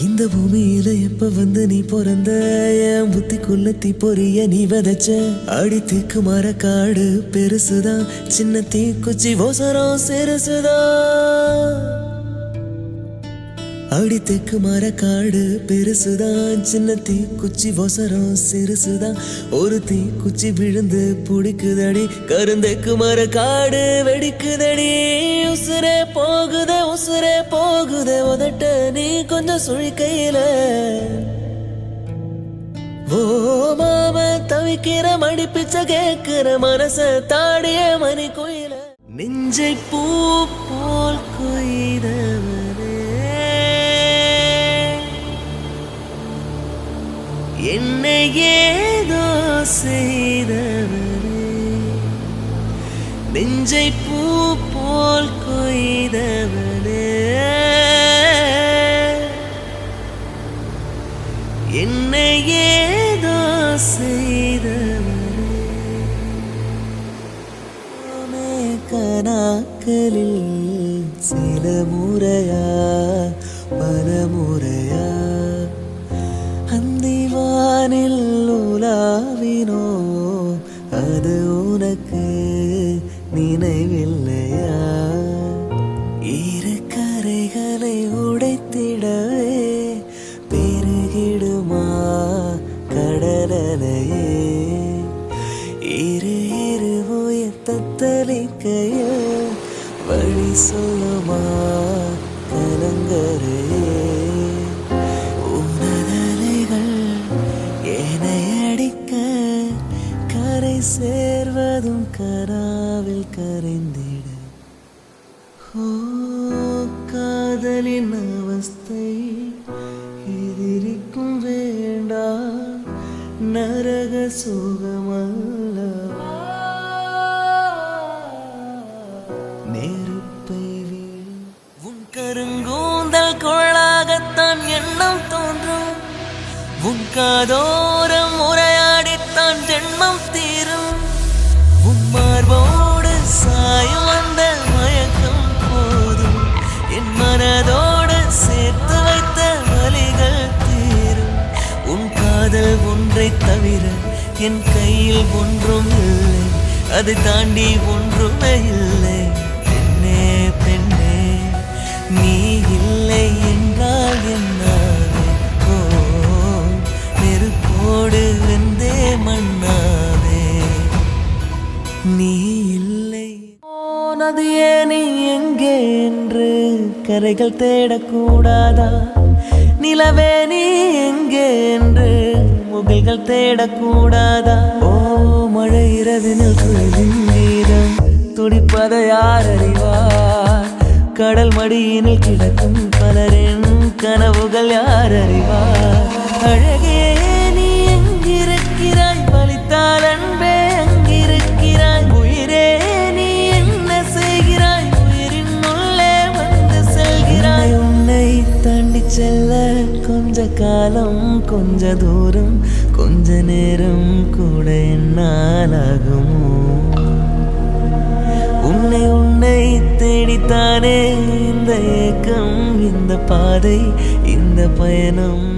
இந்த பூமியில எப்ப வந்து நீ பிறந்த என் புத்திக்குள்ள தீ பொரிய நீ விதைச்ச அடி தீக்கு மரக்காடு பெருசுதான் சின்ன தீக்குச்சி ஓசரம் சிறுசுதான் அடி தெக்கு மரக்காடு பெருசுதான் சின்ன தீக்குச்சி ஒசரம் சிறுசுதான் ஒரு தீக்குச்சி விழுந்து புடிக்குதடி கருந்தெக்கு மரக்காடு வெடிக்குதடி உசுரே போகுதே உதட்ட நீ கொஞ்சம் சுழிக்கையில ஓ மாம தவிக்கிற மடி பிச்சை கேட்கிற மனச தாடிய மணி கோயில நெஞ்சை பூ போல் கொய்தவனே என்னை ஏதோ செய்தவனே நெஞ்சை பூ போல் கொய்தவனே என்னை ஏதோ செய்தவனே கனாக்களில் சில முறையா பல முறையா அந்திவானில் உலாவினோ அது உனக்கு நினைவில்லையா இரு கரைகளை உடைத்திடவே பெருகிடுமா கடலையே இரு இரு உயர்த்தலிக்கையோ வழி சொல்லுமா கலங்கரையே சேர்வதும் கராவில் கரைந்திட ஓ காதலின் அவஸ்தை எதிரிக்கும் வேண்டாம் நரக சுகமல்ல நெருப்பை உன் கருங்கூந்தல் கொள்ளாகத்தான் எண்ணம் தோன்றும் உன் காதோரம் உரையாடித்தான் ஜென்மம் தீரும் உன் மார்போடு சாயும் அந்த மயக்கம் போதும் என் மனதோடு சேர்த்து வைத்த வலிகள் தீரும் உன் காதல் ஒன்றை தவிர என் கையில் ஒன்றும் இல்லை அதை தாண்டி ஒன்றுமே இல்லை பெண்ணே பெண்ணே நீ இல்லை என்றால் என்ன வெந்தே மண்ணாவே நீ இல்லை நதியே நீ எங்கே என்று கரைகள் தேடக்கூடாதா நிலவே நீ எங்கே என்று முகில்கள் தேடக்கூடாதா ஓ மழை இரவினில் குளிரின் வீரம் துடிப்பதை யார் அறிவார் கடல் மடியினில் கிடக்கும் பலரின் கனவுகள் யார் அறிவார் அழகே இருக்கிறாய் வலித்தால் அன்பே அங்கிருக்கிறாய் உயிரே நீ என்ன செய்கிறாய் உயிரின் உள்ளே வந்து செல்கிறாய் உன்னை தாண்டி செல்ல கொஞ்ச காலம் கொஞ்ச தூரம் கொஞ்ச நேரம் கூட என்னால் ஆகுமோ உன்னை தேடித்தானே இந்த ஏக்கம் இந்த பாதை இந்த பயணம்